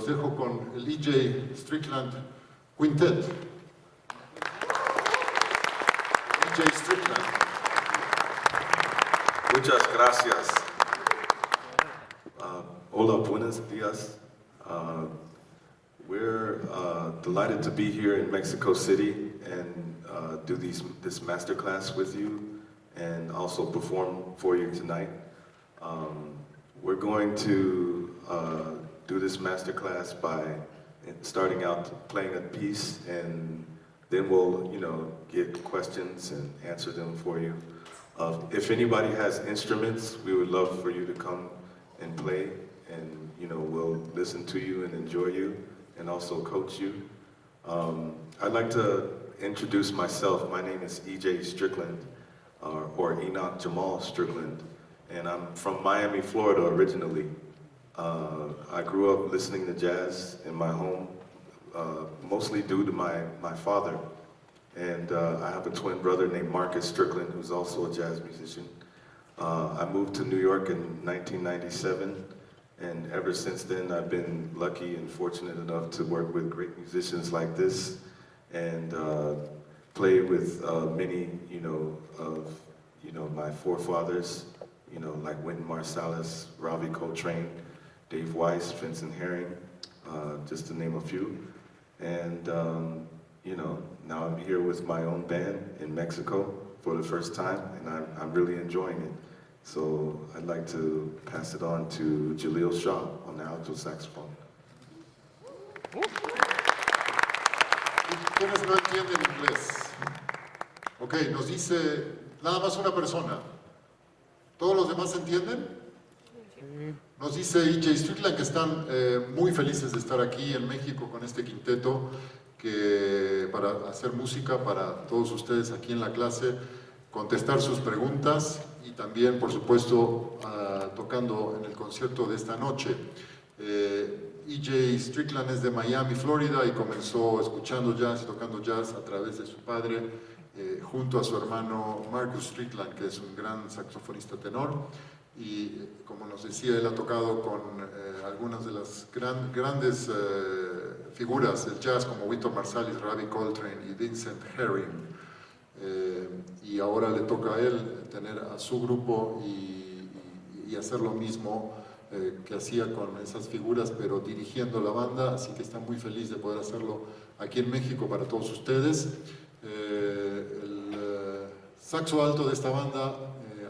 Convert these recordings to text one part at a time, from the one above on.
dejo con el EJ Strickland Quintet. EJ Strickland. Muchas gracias. Hola, buenos dias. We're delighted to be here in Mexico City and do this masterclass with you and also perform for you tonight. We're going to do this masterclass by starting out playing a piece, and then we'll, get questions and answer them for you. If anybody has instruments, we would love for you to come and play, and we'll listen to you and enjoy you, and also coach you. I'd like to introduce myself. My name is EJ Strickland, or Enoch Jamal Strickland, and I'm from Miami, Florida originally. I grew up listening to jazz in my home, mostly due to my father. And I have a twin brother named Marcus Strickland, who's also a jazz musician. I moved to New York in 1997, and ever since then I've been lucky and fortunate enough to work with great musicians like this, and play with many, of my forefathers, like Wynton Marsalis, Ravi Coltrane, Dave Weiss, Vincent Herring, just to name a few. And now I'm here with my own band in Mexico for the first time, and I'm really enjoying it. So I'd like to pass it on to Jaleel Shah on the alto saxophone. ¿Quiénes no entienden inglés? Ok, nos dice nada más una persona. ¿Todos los demás entienden? Nos dice EJ Strickland que están muy felices de estar aquí en México con este quinteto, que para hacer música para todos ustedes aquí en la clase, contestar sus preguntas y también, por supuesto, tocando en el concierto de esta noche. EJ Strickland es de Miami, Florida, y comenzó escuchando jazz y tocando jazz a través de su padre, junto a su hermano Marcus Strickland, que es un gran saxofonista tenor. Y como nos decía, él ha tocado con algunas de las grandes figuras del jazz como Wynton Marsalis, Ravi Coltrane y Vincent Herring. Y ahora le toca a él tener a su grupo y hacer lo mismo que hacía con esas figuras, pero dirigiendo la banda, así que está muy feliz de poder hacerlo aquí en México para todos ustedes. El saxo alto de esta banda,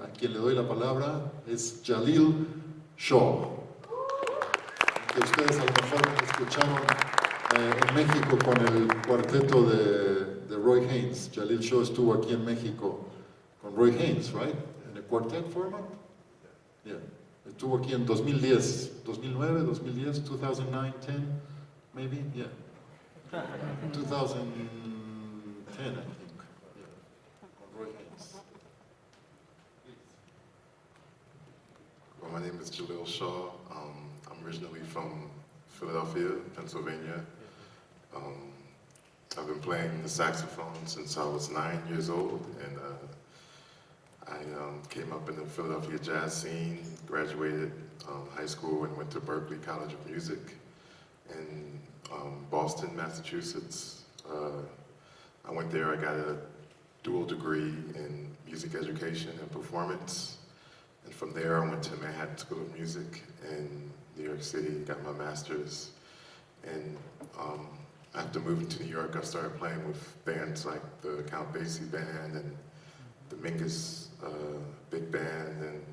a quien le doy la palabra, es Jaleel Shah, que ustedes a lo mejor escucharon en México con el cuarteto de Roy Haynes. Jaleel Shah estuvo aquí en México con Roy Haynes, right? En el quartet format? Yeah. Estuvo aquí en 2010, 2009, 2010, 2009, 10, maybe? Yeah. 2010, I think. Well, my name is Jaleel Shah. I'm originally from Philadelphia, Pennsylvania. I've been playing the saxophone since I was 9 years old, and I came up in the Philadelphia jazz scene, graduated high school and went to Berklee College of Music in Boston, Massachusetts. I went there, I got a dual degree in music education and performance. And from there, I went to Manhattan School of Music in New York City, got my master's. And after moving to New York, I started playing with bands like the Count Basie Band and the Mingus Big Band, and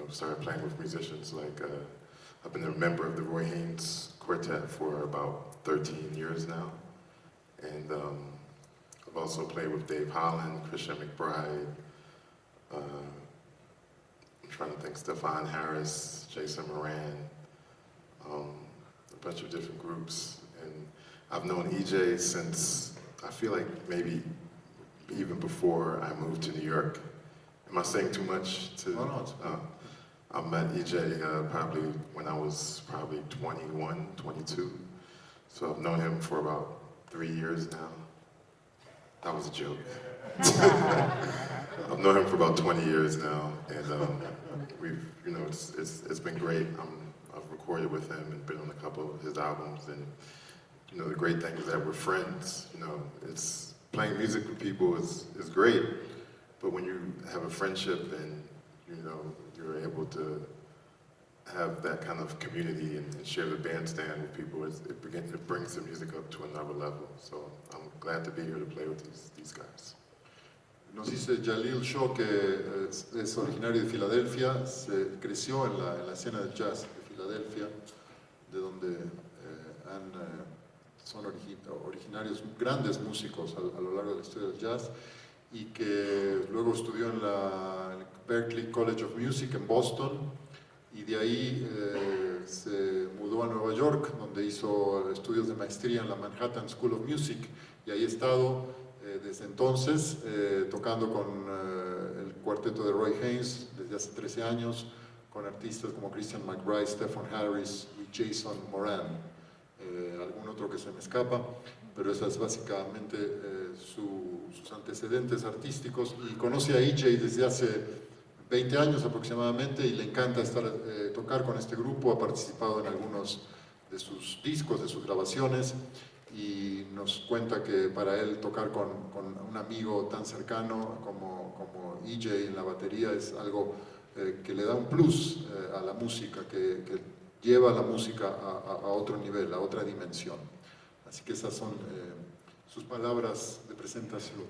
started playing with musicians like, I've been a member of the Roy Haynes Quartet for about 13 years now. And I've also played with Dave Holland, Christian McBride, I'm trying to think, Stefan Harris, Jason Moran, a bunch of different groups. And I've known EJ since, I feel like maybe even before I moved to New York. Am I saying too much to? No. I met EJ probably when I was probably 21, 22. So I've known him for about 3 years now. That was a joke. I've known him for about 20 years now, and we've, it's been great. I've recorded with him and been on a couple of his albums. And you know, the great thing is that we're friends. You know, it's playing music with people is great, but when you have a friendship and you know you're able to have that kind of community and share the bandstand with people, it brings the music up to another level. So I'm glad to be here to play with these guys. Nos dice Jaleel Shaw que es originario de Filadelfia, creció en la escena del jazz de Filadelfia, de donde son originarios grandes músicos a lo largo de la historia del jazz, y que luego estudió en la Berklee College of Music en Boston, y de ahí se mudó a Nueva York, donde hizo estudios de maestría en la Manhattan School of Music, y ahí ha estado desde entonces tocando con el cuarteto de Roy Haynes desde hace 13 años, con artistas como Christian McBride, Stephen Harris y Jason Moran. Algún otro que se me escapa, pero esas básicamente sus antecedentes artísticos, y conoce a EJ desde hace 20 años aproximadamente y le encanta tocar con este grupo. Ha participado en algunos de sus discos, de sus grabaciones, y nos cuenta que para él tocar con un amigo tan cercano como EJ en la batería es algo que le da un plus a la música, que lleva la música a otro nivel, a otra dimensión. Así que esas son sus palabras de presentación.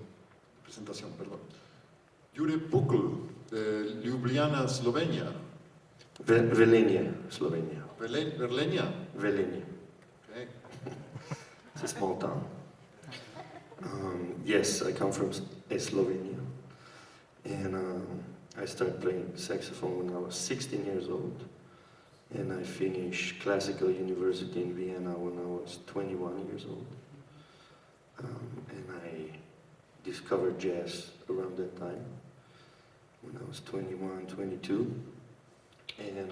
Jure Pukl, de Ljubljana, Eslovenia. Velenje, Slovenia. Velenje? Velenje. Okay. It's a small town. Yes, I come from Slovenia, and I started playing saxophone when I was 16 years old, and I finished classical university in Vienna when I was 21 years old, and I discovered jazz around that time, when I was 21, 22, and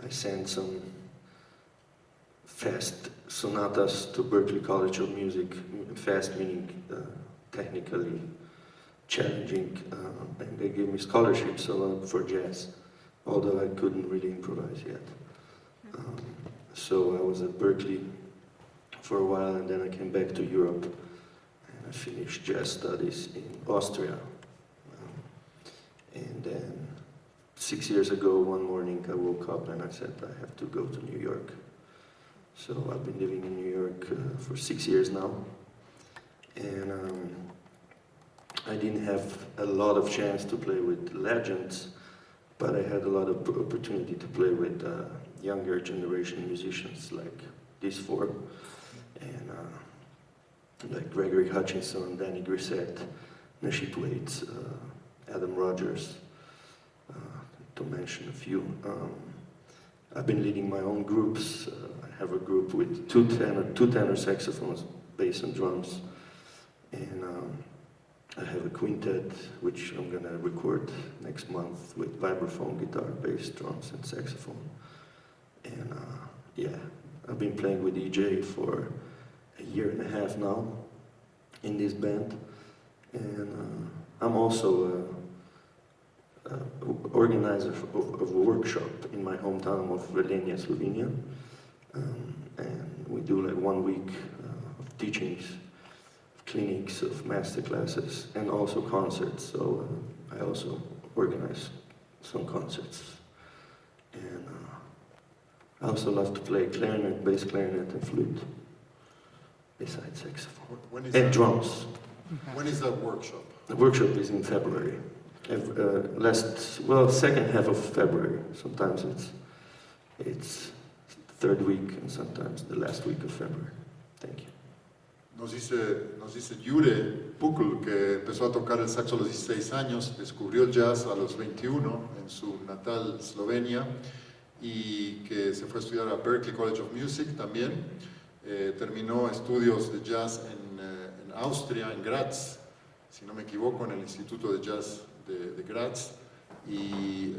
I sent some fast sonatas to Berklee College of Music, fast meaning technically challenging, and they gave me scholarships for jazz, although I couldn't really improvise yet. So I was at Berklee for a while, and then I came back to Europe, and I finished jazz studies in Austria. And then 6 years ago, one morning I woke up and I said, I have to go to New York. So I've been living in New York for 6 years now, and I didn't have a lot of chance to play with legends, but I had a lot of opportunity to play with younger generation musicians like these four, and like Gregory Hutchinson, Danny Grissett, Nasheed Waits, Adam Rogers, to mention a few. I've been leading my own groups. I have a group with two tenor saxophones, bass and drums, and I have a quintet which I'm gonna record next month with vibraphone, guitar, bass, drums, and saxophone. And yeah, I've been playing with EJ for a year and a half now in this band, and I'm also organizer of a workshop in my hometown of Velenje, Slovenia, and we do like 1 week of teachings, clinics, of master classes, and also concerts. So I also organize some concerts, and I also love to play clarinet, bass clarinet, and flute, besides saxophone and drums. When is that workshop? The workshop is in February. Second half of February. Sometimes it's third week, and sometimes the last week of February. Thank you. Nos dice Jure Pukl que empezó a tocar el saxo a los 16 años, descubrió el jazz a los 21 en su natal Eslovenia, y que se fue a estudiar a Berklee College of Music también. Terminó estudios de jazz en Austria, en Graz, si no me equivoco, en el Instituto de Jazz de Graz, y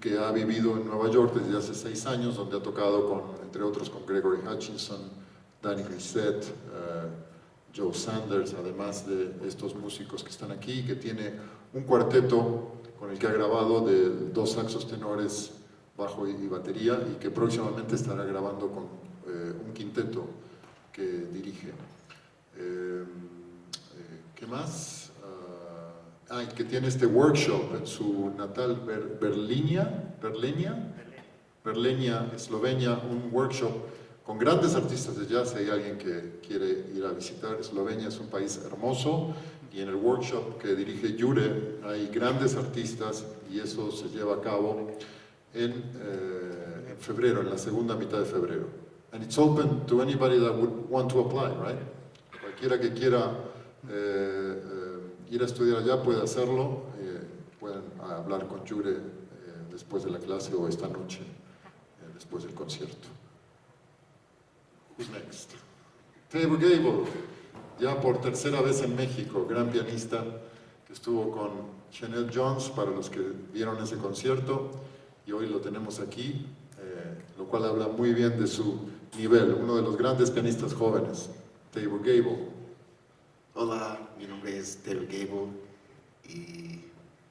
que ha vivido en Nueva York desde hace 6 años, donde ha tocado entre otros con Gregory Hutchinson, Danny Grissett, Joe Sanders, además de estos músicos que están aquí, que tiene un cuarteto con el que ha grabado de 2 saxos tenores, bajo y batería, y que próximamente estará grabando con un quinteto que dirige. ¿Qué más? Y que tiene este workshop en su natal Berlenia, Eslovenia, un workshop con grandes artistas de jazz. Si hay alguien que quiere ir a visitar, Eslovenia es un país hermoso, y en el workshop que dirige Jure hay grandes artistas, y eso se lleva a cabo en febrero, en la segunda mitad de febrero. And it's open to anybody that would want to apply, right? Cualquiera que quiera ir a estudiar allá puede hacerlo. Pueden hablar con Jure después de la clase o esta noche, después del concierto. Who's next? Gable, ya por tercera vez en México, gran pianista que estuvo con Chanel Jones para los que vieron ese concierto, y hoy lo tenemos aquí, lo cual habla muy bien de su nivel, uno de los grandes pianistas jóvenes. Gable. Hola, mi nombre es Gable y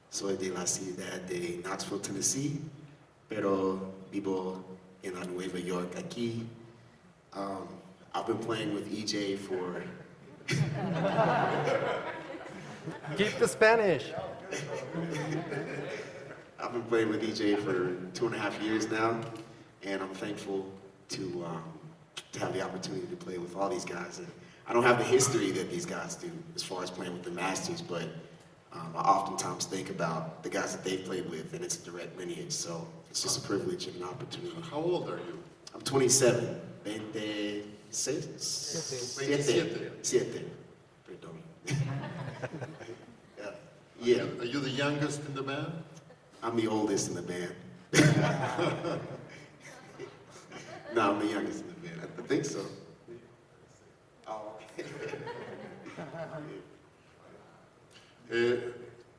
soy de la ciudad de Knoxville, Tennessee, pero vivo en la Nueva York aquí. I've been playing with EJ for... Keep the Spanish. I've been playing with EJ for 2.5 years now, and I'm thankful to have the opportunity to play with all these guys. And I don't have the history that these guys do as far as playing with the masters, but I oftentimes think about the guys that they've played with, and it's a direct lineage, so it's just a privilege and an opportunity. How old are you? I'm 27. 26? 27. Perdón. Yeah. Are you the youngest in the band? I'm the oldest in the band. No, I'm the youngest in the band. I think so. Oh.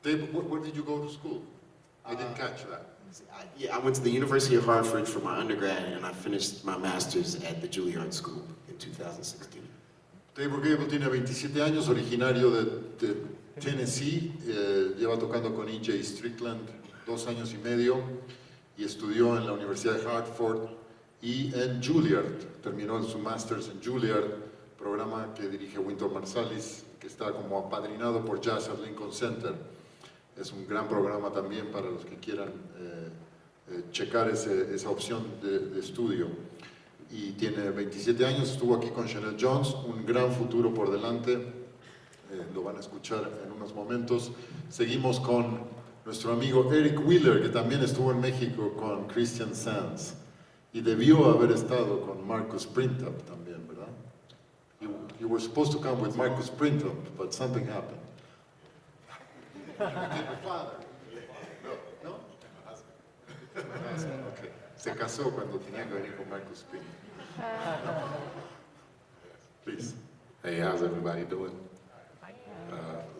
Dave, where did you go to school? I didn't catch that. I went to the University of Hartford for my undergrad, and I finished my master's at the Juilliard School in 2016. Dave Gable tiene 27 años, originario de Tennessee, lleva tocando con EJ Strickland 2 años y medio, y estudió en la Universidad de Hartford y en Juilliard. Terminó su master's en Juilliard, programa que dirige Wynton Marsalis, que está como apadrinado por Jazz at Lincoln Center. Es un gran programa también para los que quieran checar esa opción de estudio. Y tiene 27 años, estuvo aquí con Chanel Jones, un gran futuro por delante, lo van a escuchar en unos momentos. Seguimos con nuestro amigo Eric Wheeler, que también estuvo en México con Christian Sands, y debió haber estado con Marcus Printup también, ¿verdad? You were supposed to come with Marcus Printup, but something happened. Your father? No? Okay. Se casó cuando tenía que venir con Marcus Printup. Please. Hey, how's everybody doing?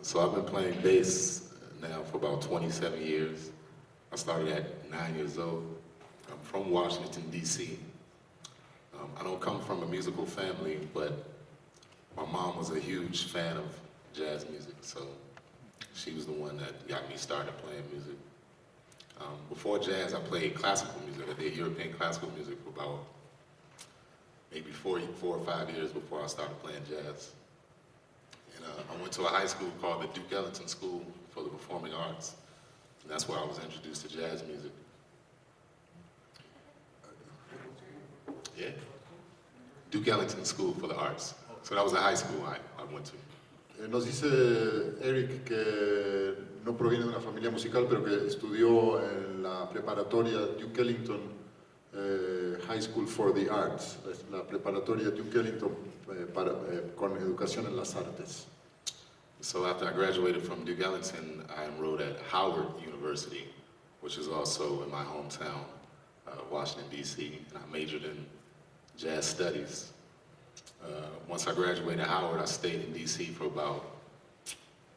So I've been playing bass now for about 27 years. I started at 9 years old. I'm from Washington, D.C. I don't come from a musical family, but my mom was a huge fan of jazz music, so she was the one that got me started playing music. Before jazz, I played classical music. I did European classical music for about maybe 4 or 5 years before I started playing jazz. And I went to a high school called the Duke Ellington School for the Performing Arts, and that's where I was introduced to jazz music. Yeah, Duke Ellington School for the Arts. So that was a high school I went to. Nos dice Eric que no proviene de una familia musical, pero que estudió en la preparatoria Duke Ellington High School for the Arts, la preparatoria Duke Ellington con educación en las artes. So after I graduated from Duke Ellington, I enrolled at Howard University, which is also in my hometown, Washington, D.C., and I majored in jazz studies. Once I graduated Howard, I stayed in D.C. for about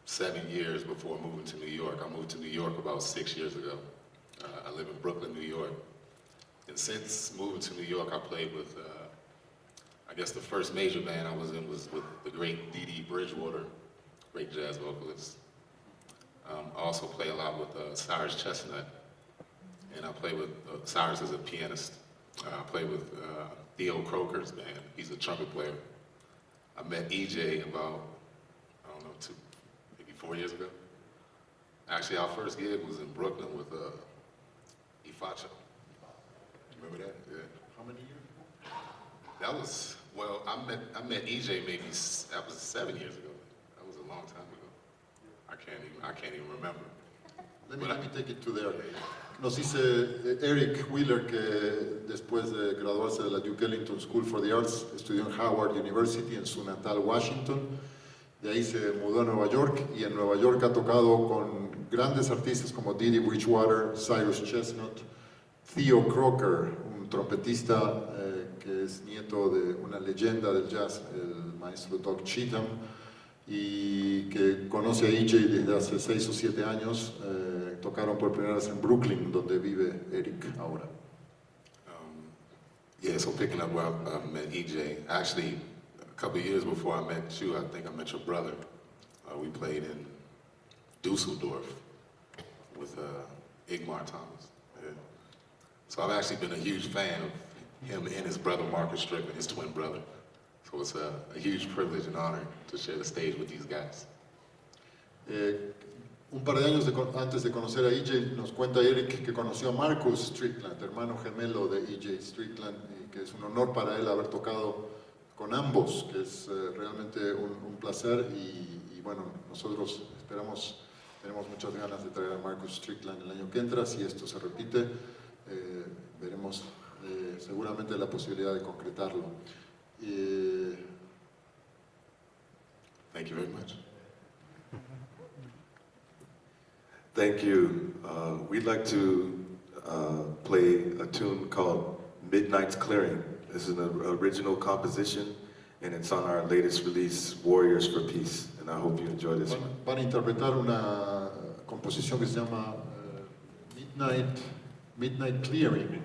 7 years before moving to New York. I moved to New York about 6 years ago. I live in Brooklyn, New York. And since moving to New York, I played with, I guess the first major band I was in was with the great Dee Bridgewater, great jazz vocalist. I also play a lot with Cyrus Chestnut and I play with Cyrus as a pianist. I play with Theo Croker's band. He's a trumpet player. I met EJ about, I don't know, maybe 4 years ago. Actually, our first gig was in Brooklyn with Ifacho. Remember that? Yeah. How many years? That was, well, I met EJ maybe, that was 7 years ago. That was a long time ago. I can't even remember. Let me take it to there. Nos dice Eric Wheeler que después de graduarse de la Duke Ellington School for the Arts, estudió en Howard University en su natal Washington. De ahí se mudó a Nueva York y en Nueva York ha tocado con grandes artistas como Didi Bridgewater, Cyrus Chestnut, Theo Croker, un trompetista que es nieto de una leyenda del jazz, el maestro Doc Cheatham, y que conoce a EJ desde hace 6 o 7 años. Tocaron por primera vez en Brooklyn, donde vive Eric ahora. Yeah, so picking up where I met EJ, actually, a couple of years before I met you, I think I met your brother. We played in Dusseldorf with Igmar Thomas. Yeah. So I've actually been a huge fan of him and his brother, Marcus Strickland, his twin brother. So it's a huge privilege and honor to share the stage with these guys. Un par de años antes de conocer a EJ, nos cuenta Eric que conoció a Marcus Strickland, hermano gemelo de EJ Strickland, y que es un honor para él haber tocado con ambos, que es realmente un placer. Y bueno, nosotros tenemos muchas ganas de traer a Marcus Strickland el año que entra. Si esto se repite, veremos seguramente la posibilidad de concretarlo. Thank you very much. Thank you. We'd like to play a tune called Midnight's Clearing. This is an original composition, and it's on our latest release, Warriors for Peace. And I hope you enjoy this one. Van a interpretar una composición que se llama Midnight Clearing.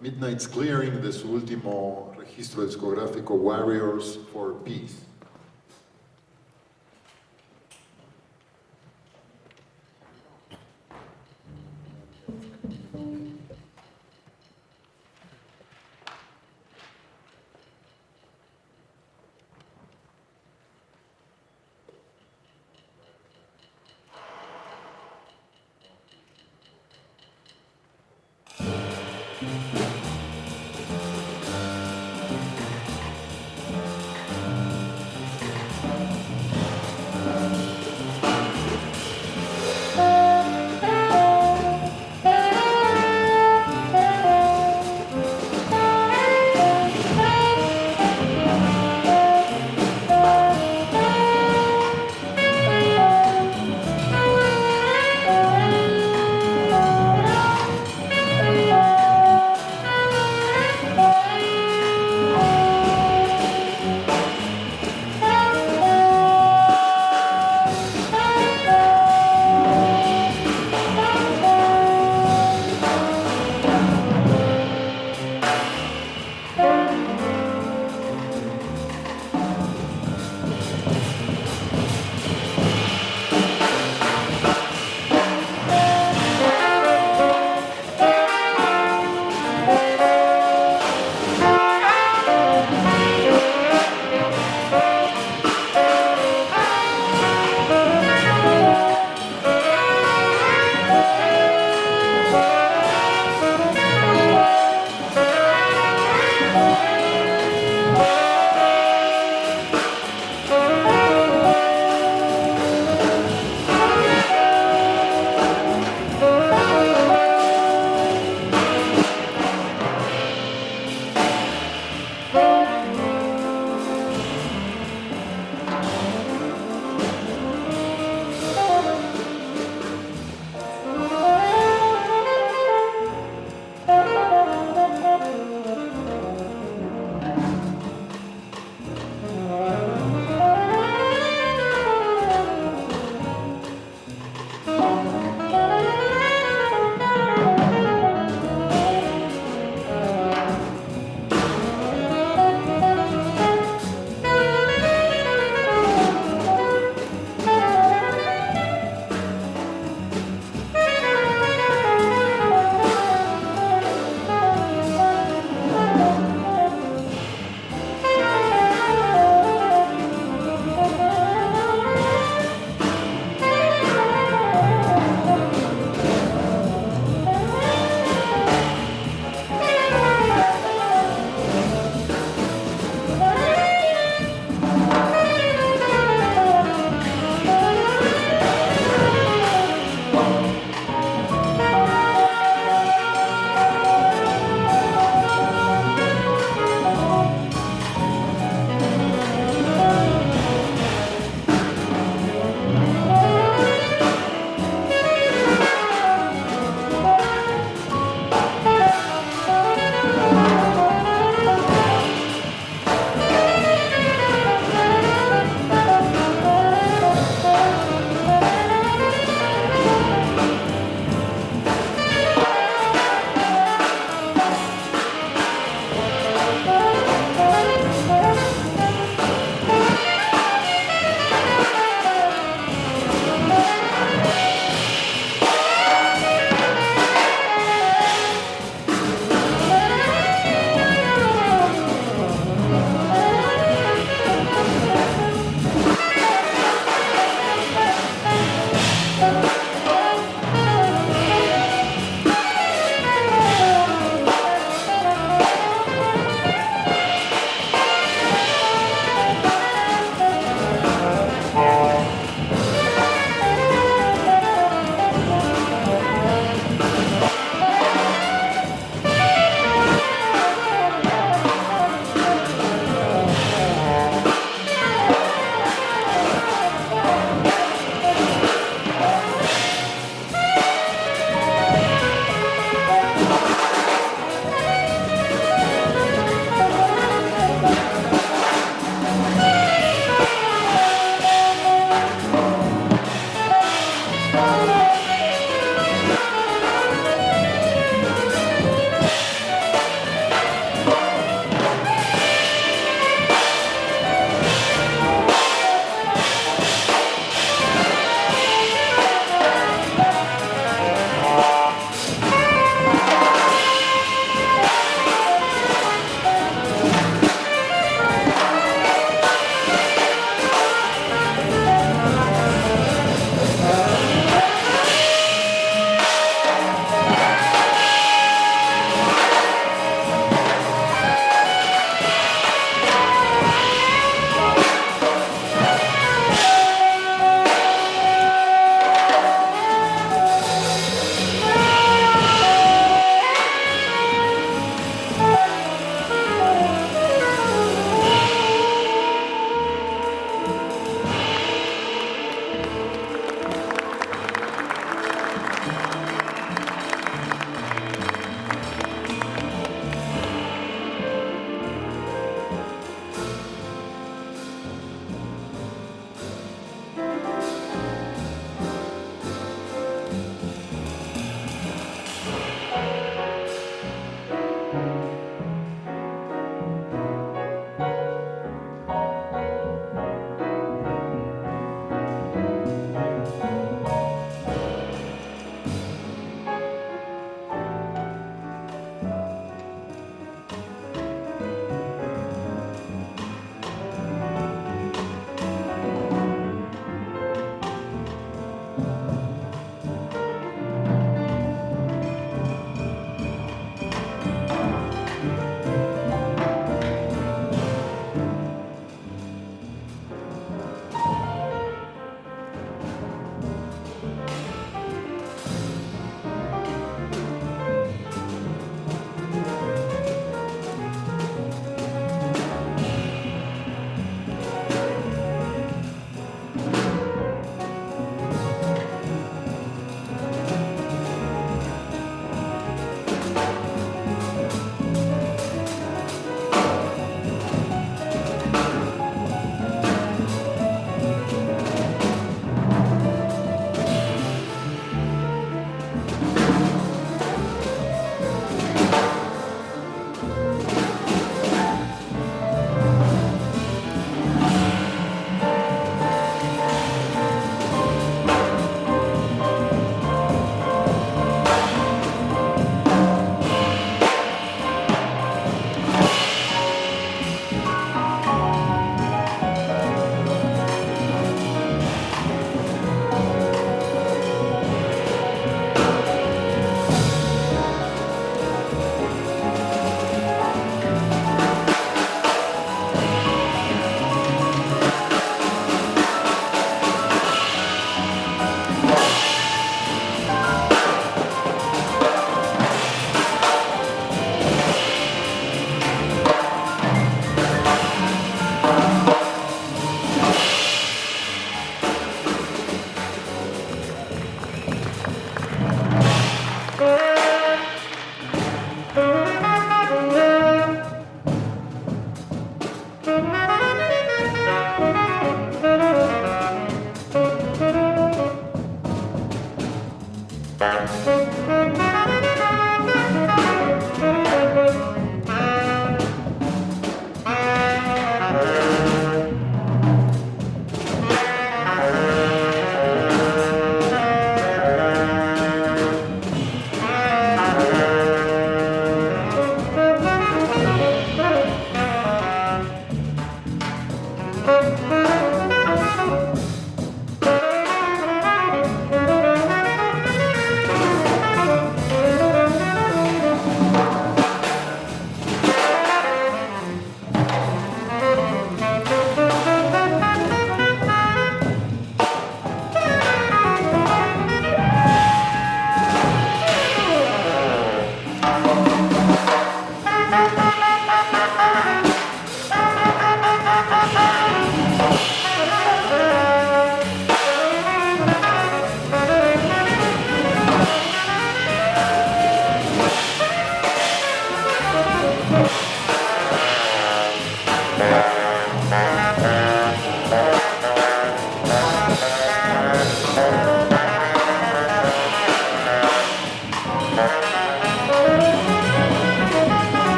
Midnight's Clearing, de su último registro discográfico, Warriors for Peace.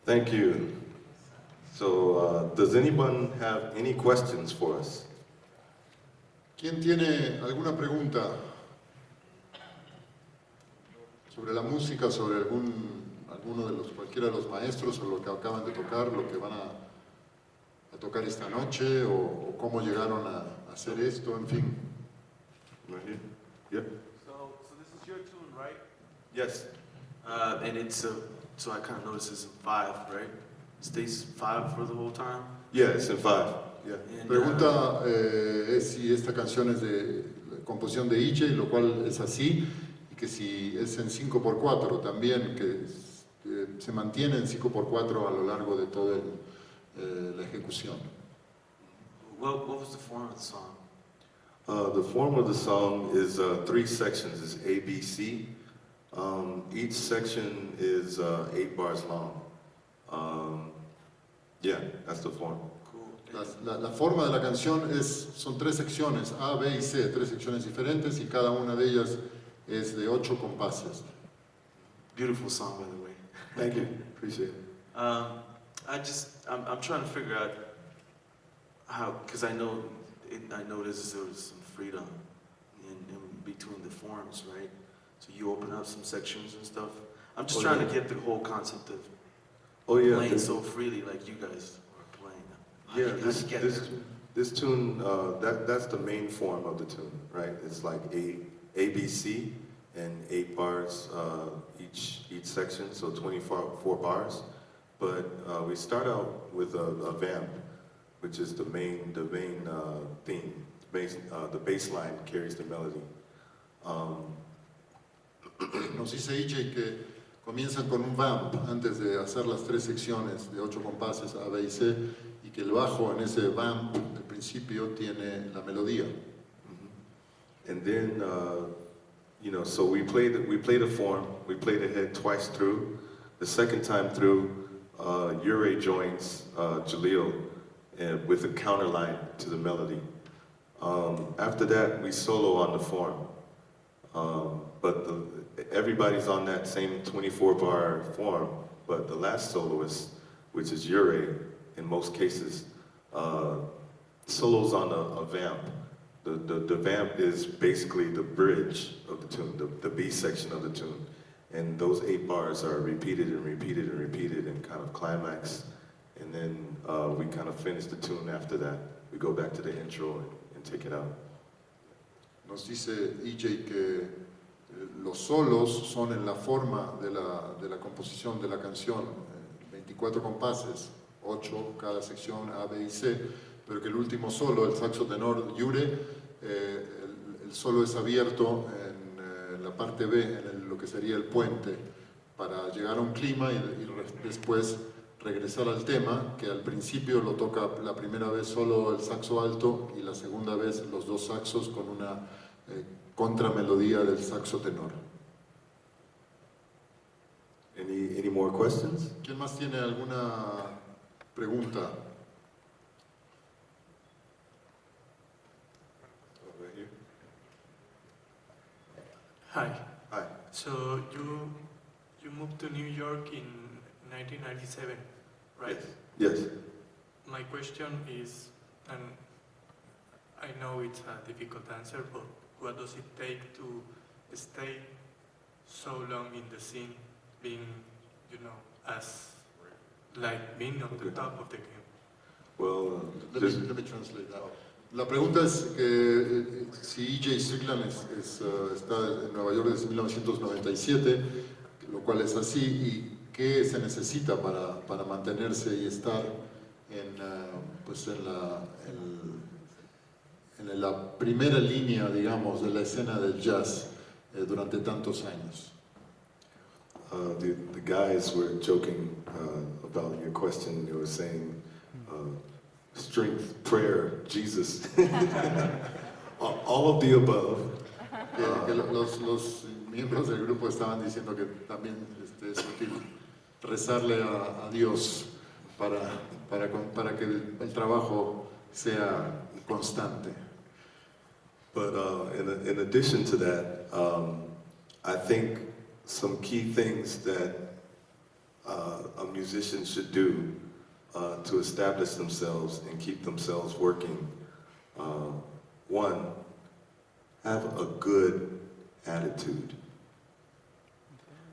Thank you. So, does anyone have any questions for us? ¿Quién tiene alguna pregunta sobre la música, sobre alguno de cualquiera de los maestros o lo que acaban de tocar, lo que van a tocar esta noche o cómo llegaron a hacer esto, en fin? Right here. Yep. So this is your tune, right? Yes. And it's so I kind of noticed it's in 5, right? It stays 5 for the whole time. Yeah, it's in 5. Yeah. And, Pregunta es si esta canción es de composición de EJ, lo cual es así, y que si es en 5x4 también, que se mantiene en 5x4 a lo largo de toda la ejecución. what was the form of the song? The form of the song is 3 sections. It's A, B, C. Each section is 8 bars long. Yeah, that's the form. Cool. La forma de la canción son 3 secciones, A, B y C, 3 secciones diferentes, y cada una de ellas es de 8 compases. Beautiful song, by the way. Thank you. Appreciate it. I'm trying to figure out how, because I know there was some freedom in between the forms, right? So you open up some sections and stuff. I'm just trying to get the whole concept of playing so freely like you guys are playing. Yeah, this tune, that's the main form of the tune, right? It's like A, B, C, and 8 bars each section, so 24 bars. But we start out with a vamp, which is the main theme. The bass line carries the melody. Nos dice EJ que comienzan con un vamp antes de hacer las 3 secciones de 8 compases A, B y C, y que el bajo en ese vamp al principio tiene la melodía. And then, so we play the form, we play the head twice through. The second time through, Jure joins Jaleel with a counter line to the melody. After that, we solo on the form. But everybody's on that same 24-bar form, but the last soloist, which is Jure, in most cases, solos on a vamp. The vamp is basically the bridge of the tune, the B section of the tune. And those 8 bars are repeated and repeated and repeated and kind of climax. And then we kind of finish the tune after that. We go back to the intro and take it out. Nos dice EJ que Los solos son en la forma de la composición de la canción, 24 compases, 8 cada sección A, B y C, pero que el último solo, el saxo tenor Jure, el solo es abierto en la parte B, en lo que sería el puente, para llegar a un clima y después regresar al tema, que al principio lo toca la primera vez solo el saxo alto y la segunda vez los dos saxos con una contramelodía del saxo tenor. Any more questions? ¿Quién más tiene alguna pregunta? Over here. Hi. Hi. So you moved to New York in 1997, right? Yes. My question is, and I know it's a difficult answer, but what does it take to stay so long in the scene, being, as like being on the top of the game? Well, Let me translate that. La pregunta es que si E.J. Strickland está en Nueva York desde 1997, lo cual es así, y qué se necesita para mantenerse y estar en la primera línea, digamos, de la escena del jazz durante tantos años. The guys were joking about your question. They were saying, strength, prayer, Jesus, all of the above. Que los miembros del grupo estaban diciendo que también es útil rezarle a Dios para que el trabajo sea constante. But in addition to that, I think some key things that a musician should do to establish themselves and keep themselves working. One, have a good attitude.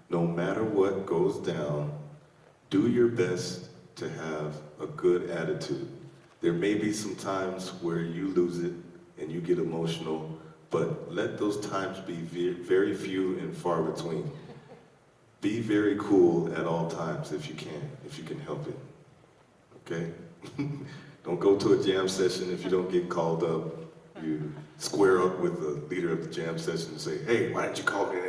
No matter what goes down, do your best to have a good attitude. There may be some times where you lose it and you get emotional, but let those times be very few and far between. Be very cool at all times if you can help it. Okay? Don't go to a jam session if you don't get called up. You square up with the leader of the jam session and say, hey, why didn't you call me?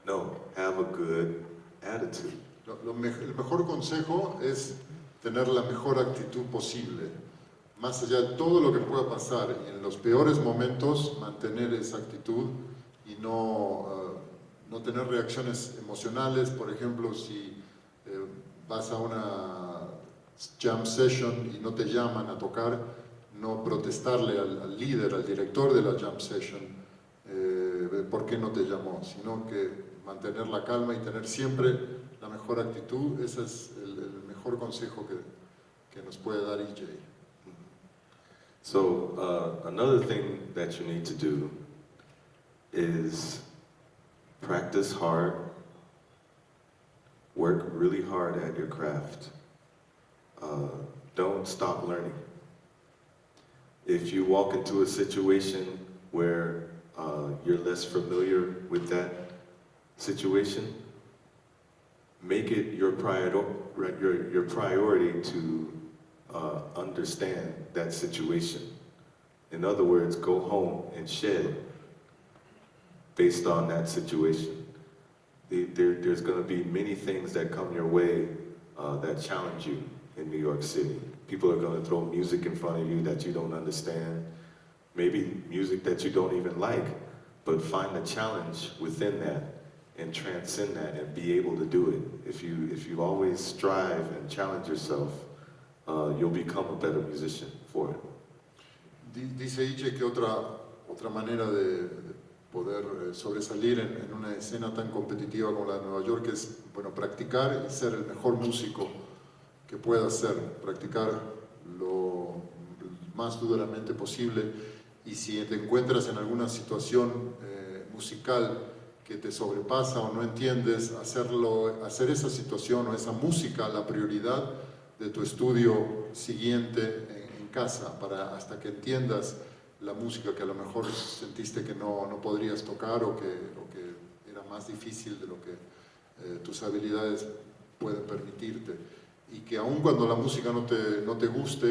No, have a good attitude. El mejor consejo es tener la mejor actitud posible. Más allá de todo lo que pueda pasar, y en los peores momentos mantener esa actitud y no tener reacciones emocionales. Por ejemplo, si vas a una jam session y no te llaman a tocar, no protestarle al líder, al director de la jam session, por qué no te llamó, sino que mantener la calma y tener siempre la mejor actitud. Ese es el mejor consejo que nos puede dar E.J. So another thing that you need to do is practice hard, work really hard at your craft. Don't stop learning. If you walk into a situation where you're less familiar with that situation, make it your priority to understand that situation. In other words, go home and shed based on that situation. There's going to be many things that come your way that challenge you in New York City. People are going to throw music in front of you that you don't understand, maybe music that you don't even like, but find the challenge within that and transcend that and be able to do it. If you always strive and challenge yourself, you'll become a better musician for it. Dice E.J. que otra manera de poder sobresalir en una escena tan competitiva como la de Nueva York es, practicar y ser el mejor músico que pueda ser, practicar lo más duramente posible, y si te encuentras en alguna situación musical que te sobrepasa o no entiendes, hacer esa situación o esa música la prioridad de tu estudio siguiente en casa, hasta que entiendas la música que a lo mejor sentiste que no podrías tocar o que más difícil de lo que tus habilidades pueden permitirte. Y que aun cuando la música no te guste,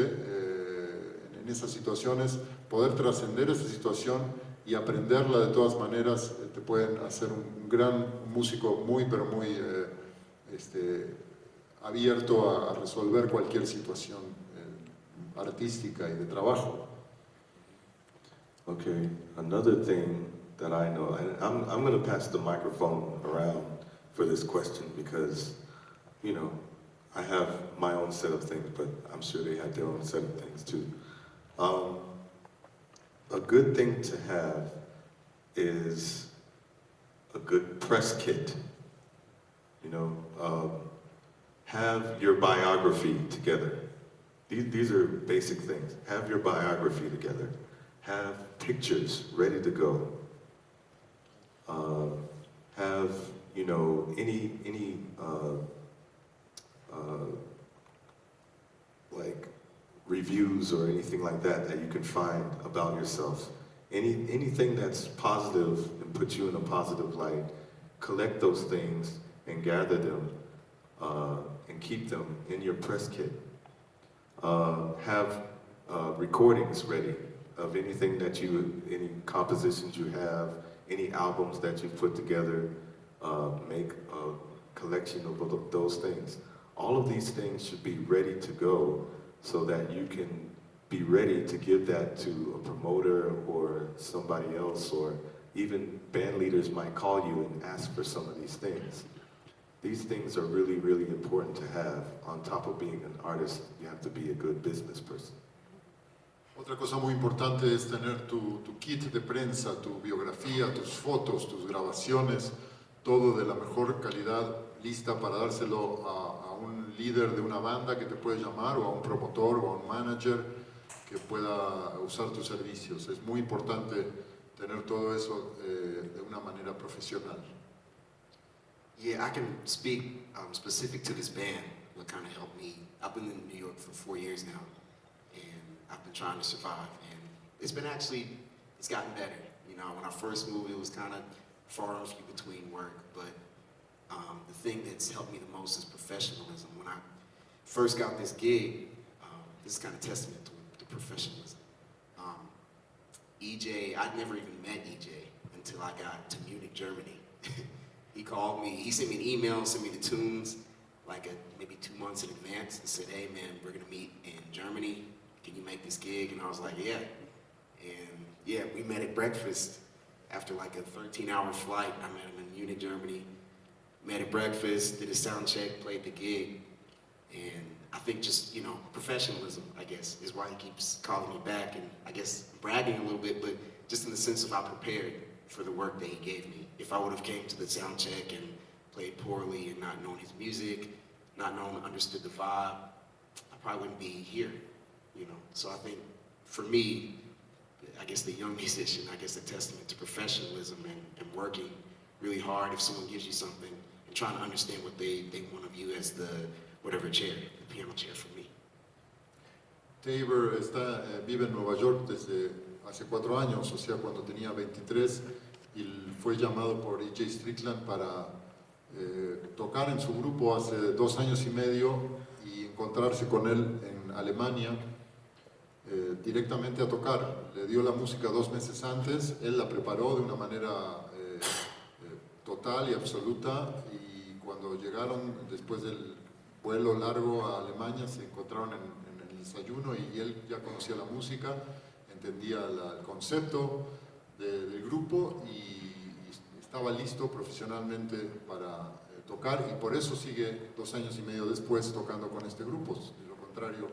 en esas situaciones, poder trascender esa situación y aprenderla de todas maneras te pueden hacer un gran músico muy, pero muy abierto a resolver cualquier situación artística y de trabajo. Okay, another thing that I know, and I'm going to pass the microphone around for this question because, you know, I have my own set of things, but I'm sure they have their own set of things too. A good thing to have is a good press kit. You know, have your biography together. These are basic things. Have your biography together. Have pictures ready to go. Have, you know, any like reviews or anything like that you can find about yourself. Anything that's positive and puts you in a positive light, collect those things and gather them and keep them in your press kit. Have recordings ready of anything that any compositions you have, any albums that you've put together, make a collection of those things. All of these things should be ready to go so that you can be ready to give that to a promoter or somebody else, or even band leaders might call you and ask for some of these things. These things are really, really important to have. On top of being an artist, you have to be a good business person. Otra cosa muy importante es tener tu kit de prensa, tu biografía, tus fotos, tus grabaciones, todo de la mejor calidad, lista para dárselo a un líder de una banda que te puede llamar, o a un promotor, o a un manager que pueda usar tus servicios. Es muy importante tener todo eso de una manera profesional. Yeah, I can speak specific to this band, what kind of helped me. I've been in New York for 4 years now, and I've been trying to survive, and it's gotten better. You know, when I first moved, it was kind of far and few between work, but the thing that's helped me the most is professionalism. When I first got this gig, this is kind of testament to professionalism. EJ, I'd never even met EJ until I got to Munich, Germany. He called me, he sent me an email, sent me the tunes, like maybe 2 months in advance, and said, hey man, we're gonna meet in Germany, can you make this gig? And I was like, yeah. And yeah, we met at breakfast after like a 13-hour flight. I met him in Munich, Germany, met at breakfast, did a sound check, played the gig. And I think just, you know, professionalism, I guess, is why he keeps calling me back, and I guess bragging a little bit, but just in the sense of I prepared for the work that he gave me. If I would have came to the sound check and played poorly and not known his music, understood the vibe, I probably wouldn't be here, you know. So I think for me, I guess the young musician, I guess a testament to professionalism and working really hard if someone gives you something and trying to understand what they want of you as the whatever chair, the piano chair for me. Tabor vive en Nueva York desde hace 4 años, o sea, cuando tenía 23, y fue llamado por E.J. Strickland para tocar en su grupo hace 2 años y medio y encontrarse con él en Alemania directamente a tocar. Le dio la música 2 meses antes, él la preparó de una manera total y absoluta, y cuando llegaron después del vuelo largo a Alemania se encontraron en el desayuno, y él ya conocía la música, entendía el concepto del grupo y estaba listo profesionalmente para tocar, y por eso sigue 2 años y medio después tocando con este grupo. De lo contrario,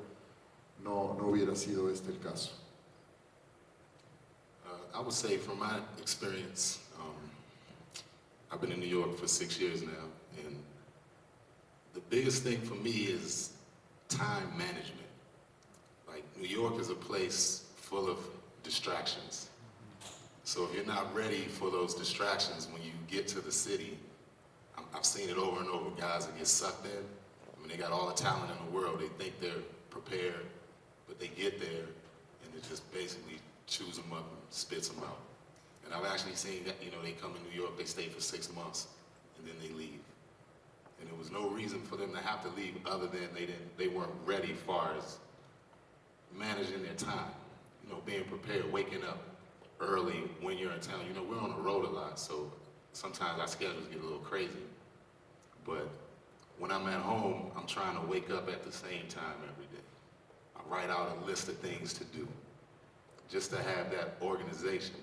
no hubiera sido este el caso. I would say from my experience, I've been in New York for 6 years now, and the biggest thing for me is time management. Like, New York is a place full of distractions. So if you're not ready for those distractions when you get to the city, I've seen it over and over, guys that get sucked in. I mean, they got all the talent in the world, they think they're prepared, but they get there and it just basically chews them up and spits them out. And I've actually seen that, you know, they come in New York, they stay for 6 months, and then they leave. And there was no reason for them to have to leave other than they weren't ready as far as managing their time. You know, being prepared, waking up early when you're in town. You know, we're on the road a lot, so sometimes our schedules get a little crazy. But when I'm at home, I'm trying to wake up at the same time every day. I write out a list of things to do, just to have that organization,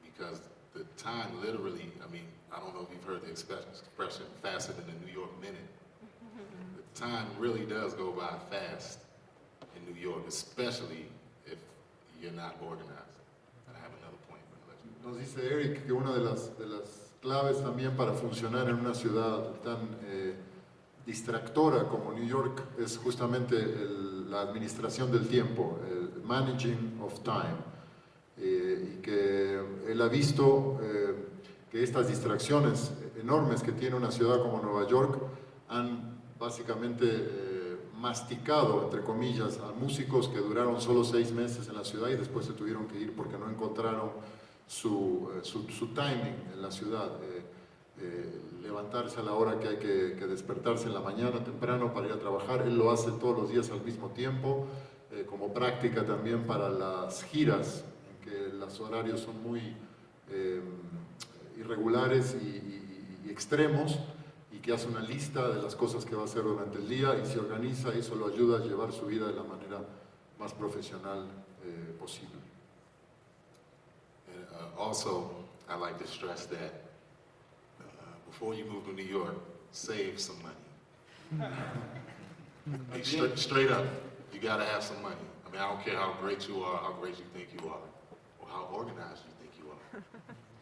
because the time literally, I mean, I don't know if you've heard the expression, faster than the New York minute. The time really does go by fast in New York, especially if you're not organized. I have another point, but I'll let you. Nos dice Eric que una de las claves también para funcionar en una ciudad tan distractora como New York es justamente la administración del tiempo, el managing of time, y que él ha visto que estas distracciones enormes que tiene una ciudad como Nueva York han básicamente masticado, entre comillas, a músicos que duraron solo 6 meses en la ciudad y después se tuvieron que ir porque no encontraron su timing en la ciudad. Levantarse a la hora que hay que despertarse en la mañana temprano para ir a trabajar. Él lo hace todos los días al mismo tiempo, como práctica también para las giras, en que los horarios son muy irregulares y extremos, y que hace una lista de las cosas que va a hacer durante el día y se organiza, y eso lo ayuda a llevar su vida de la manera más profesional posible. And, also, I like to stress that before you move to New York, save some money. Like straight up, you gotta have some money. I mean, I don't care how great you are, how great you think you are, or how organized you think you are.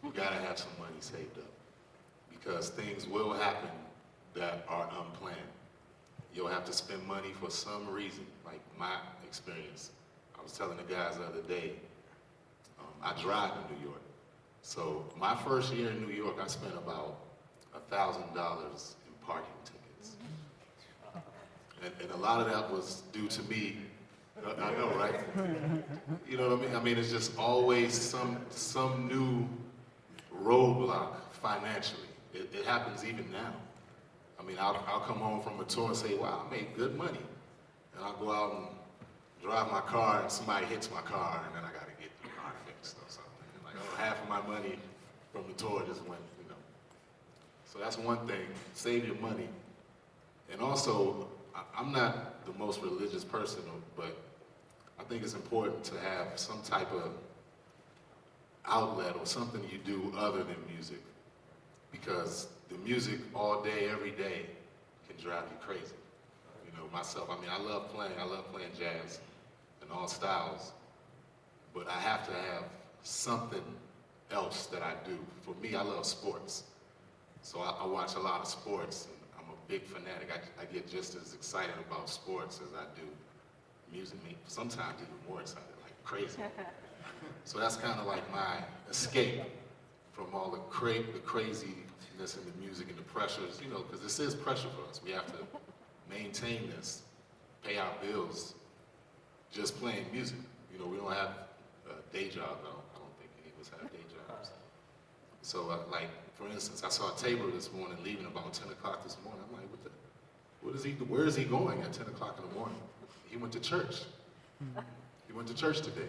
You gotta have some money saved up, because things will happen that are unplanned. You'll have to spend money for some reason, like my experience. I was telling the guys the other day, I drive in New York. So my first year in New York, I spent about $1,000 in parking tickets. And a lot of that was due to me. I know, right? You know what I mean? I mean, it's just always some new roadblock financially. It happens even now. I mean, I'll come home from a tour and say, wow, I made good money. And I'll go out and drive my car and somebody hits my car and then I got to get the car fixed or something. Like, oh, half of my money from the tour just went, you know. So that's one thing, save your money. And also, I'm not the most religious person, but I think it's important to have some type of outlet or something you do other than music. Because the music all day, every day can drive you crazy. You know, myself, I mean, I love playing jazz in all styles, but I have to have something else that I do. For me, I love sports. So I watch a lot of sports, and I'm a big fanatic. I get just as excited about sports as I do music, sometimes even more excited, like crazy. So that's kind of like my escape from all the craziness in the music and the pressures, you know, because this is pressure for us. We have to maintain this, pay our bills, just playing music. You know, we don't have a day job, though. I don't think any of us have day jobs. So, like, for instance, I saw Tabor this morning leaving about 10 o'clock this morning. I'm like, where is he going at 10 o'clock in the morning? He went to church. He went to church today.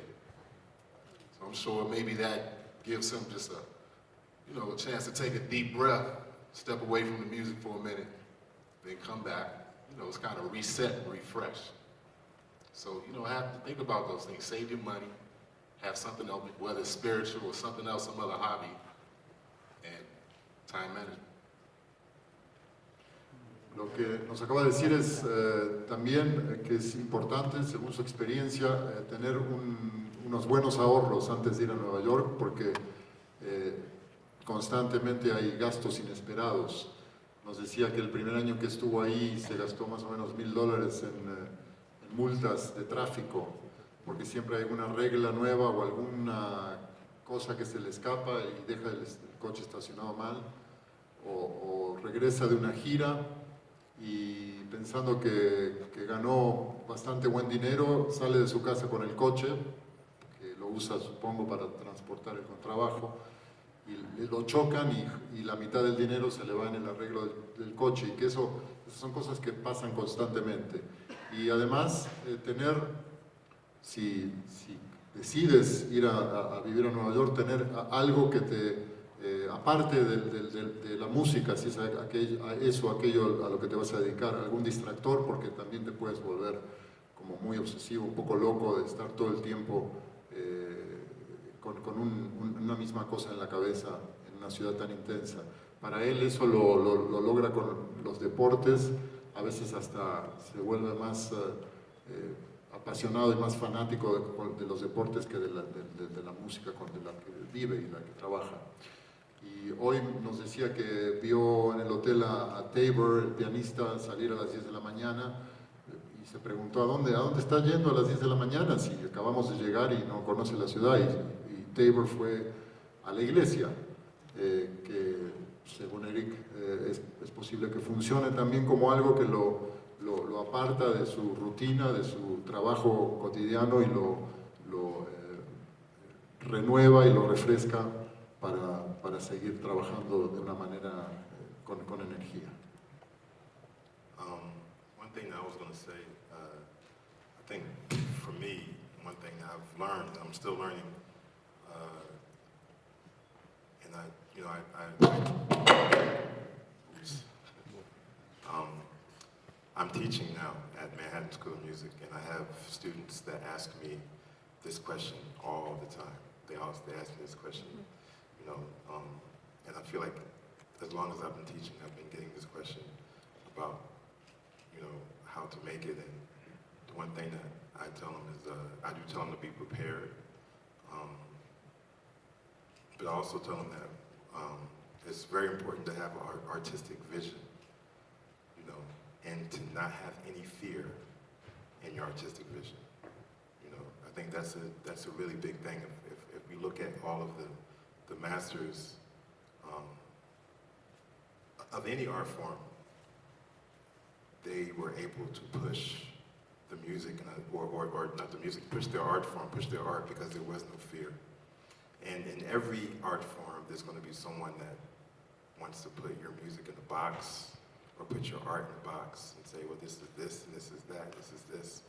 So I'm sure maybe that gives him just a chance to take a deep breath, step away from the music for a minute, then come back. You know, it's kind of reset and refresh. So, you know, have to think about those things. Save your money, have something else, whether it's spiritual or something else, some other hobby, and time management. Lo que nos acaba de decir es también que es importante, según su experiencia, tener unos buenos ahorros antes de ir a Nueva York, porque constantemente hay gastos inesperados. Nos decía que el primer año que estuvo ahí se gastó más o menos $1,000 en multas de tráfico, porque siempre hay alguna regla nueva o alguna cosa que se le escapa y deja el coche estacionado mal, o regresa de una gira y pensando que ganó bastante buen dinero, sale de su casa con el coche, que lo usa, supongo, para transportar el contrabajo, y lo chocan y la mitad del dinero se le va en el arreglo del coche, y que esas son cosas que pasan constantemente. Y además, si decides ir a vivir a Nueva York, tener algo que aparte de la música, si es aquello a lo que te vas a dedicar, algún distractor, porque también te puedes volver como muy obsesivo, un poco loco de estar todo el tiempo con una misma cosa en la cabeza en una ciudad tan intensa. Para él eso lo logra con los deportes, a veces hasta se vuelve más apasionado y más fanático de los deportes que de la música de la que vive y la que trabaja. Y hoy nos decía que vio en el hotel a Tabor, el pianista, salir a las 10 de la mañana, y se preguntó ¿a dónde está yendo a las 10 de la mañana? Si acabamos de llegar y no conoce la ciudad. Y Tabor fue a la iglesia, que según Eric es posible que funcione también como algo que lo aparta de su rutina, de su trabajo cotidiano, y lo renueva y lo refresca para seguir trabajando de una manera con energía. One thing that I was going to say, I think for me, one thing that I've learned, and I'm still learning, and I'm teaching now at Manhattan School of Music, and I have students that ask me this question all the time. They ask me this question, and I feel like as long as I've been teaching, I've been getting this question about, how to make it. And the one thing that I tell them is, I do tell them to be prepared, but I also tell them that it's very important to have an artistic vision, and to not have any fear in your artistic vision. I think that's a really big thing. If we look at all of the masters of any art form, they were able to push the music, or not the music, push their art form, push their art, because there was no fear. And in every art form, there's going to be someone that wants to put your music in a box, or put your art in a box and say, well, this is this, and this is that, this is this.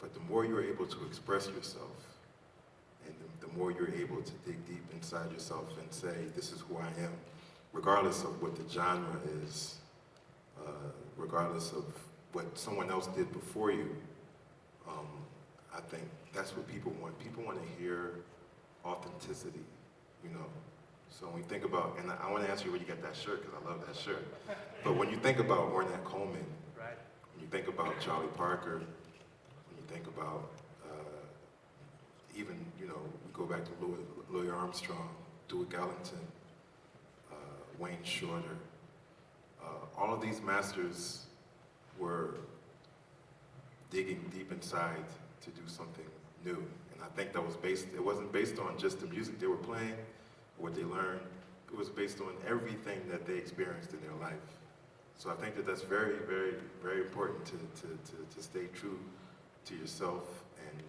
But the more you're able to express yourself, and the more you're able to dig deep inside yourself and say, this is who I am, regardless of what the genre is, regardless of what someone else did before you, I think that's what people want. People want to hear authenticity, So when we think about, and I want to ask you where you got that shirt, because I love that shirt. But when you think about Ornette Coleman, Right. when you think about Charlie Parker, when you think about even, we go back to Louis Armstrong, Duke Ellington, Wayne Shorter, all of these masters were digging deep inside to do something new. And I think that was it wasn't based on just the music they were playing, what they learned. It was based on everything that they experienced in their life. So I think that that's very, very, very important to stay true to yourself, and,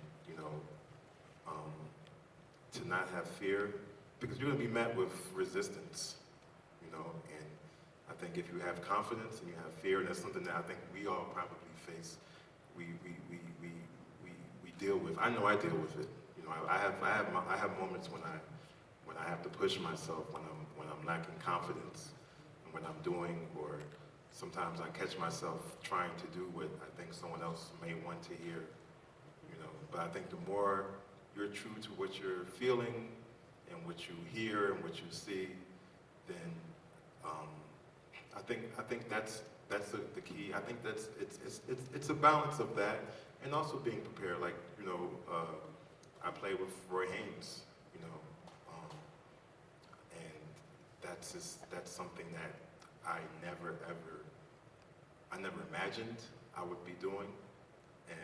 to not have fear, because you're going to be met with resistance, and I think if you have confidence and you have fear, and that's something that I think we all probably face, we deal with. I know I deal with it. I have moments when I have to push myself, when I'm lacking confidence in what I'm doing, or sometimes I catch myself trying to do what I think someone else may want to hear, But I think the more you're true to what you're feeling and what you hear and what you see, then I think that's the key. I think it's a balance of that, and also being prepared. Like, I play with Roy Haynes, and that's something that I never imagined I would be doing, and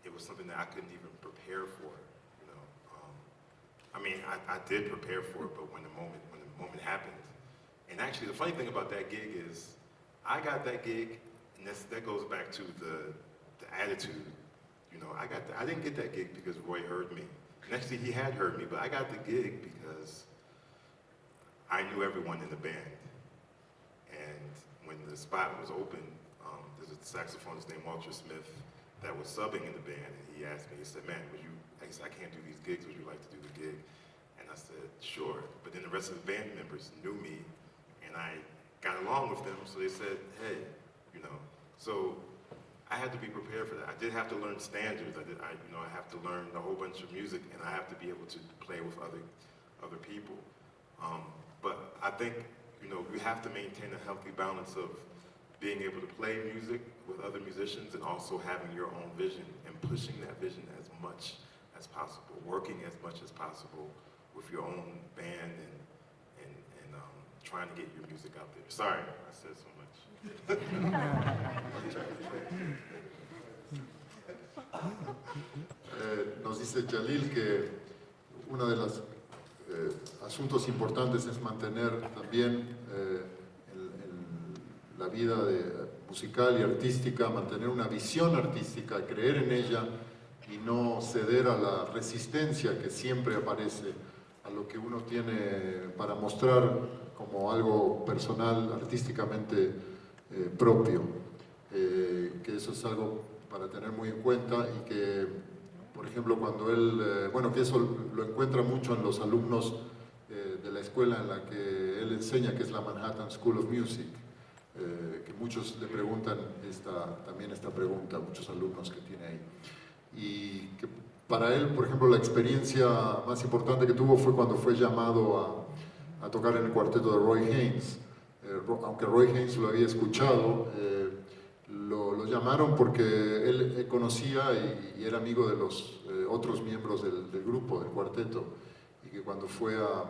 it was something that I couldn't even prepare for, I mean, I did prepare for it, but when the moment happened, and actually the funny thing about that gig is, I got that gig, and that goes back to the attitude, I didn't get that gig because Roy heard me. And actually, he had heard me, but I got the gig because I knew everyone in the band. And when the spot was open, there's a saxophonist named Walter Smith that was subbing in the band, and he asked me, he said, man, I can't do these gigs, would you like to do the gig? And I said, sure. But then the rest of the band members knew me, and I got along with them, so they said, hey, you know. So I had to be prepared for that. I did have to learn standards. I have to learn a whole bunch of music, and I have to be able to play with other people. But I think, you have to maintain a healthy balance of being able to play music with other musicians and also having your own vision and pushing that vision as much as possible, working as much as possible with your own band and trying to get your music out there. Sorry, I said so much. Nos dice Jaleel que uno de los asuntos importantes es mantener también la vida musical y artística, mantener una visión artística, creer en ella y no ceder a la resistencia que siempre aparece a lo que uno tiene para mostrar como algo personal, artísticamente propio. Que eso es algo para tener muy en cuenta y que, por ejemplo, cuando él, que eso lo encuentra mucho en los alumnos de la escuela en la que él enseña, que es la Manhattan School of Music, que muchos le preguntan también esta pregunta, muchos alumnos que tiene ahí. Y que para él, por ejemplo, la experiencia más importante que tuvo fue cuando fue llamado a tocar en el cuarteto de Roy Haynes. Aunque Roy Haynes lo había escuchado, lo llamaron porque él conocía y era amigo de los otros miembros del grupo, del cuarteto, y que cuando fue a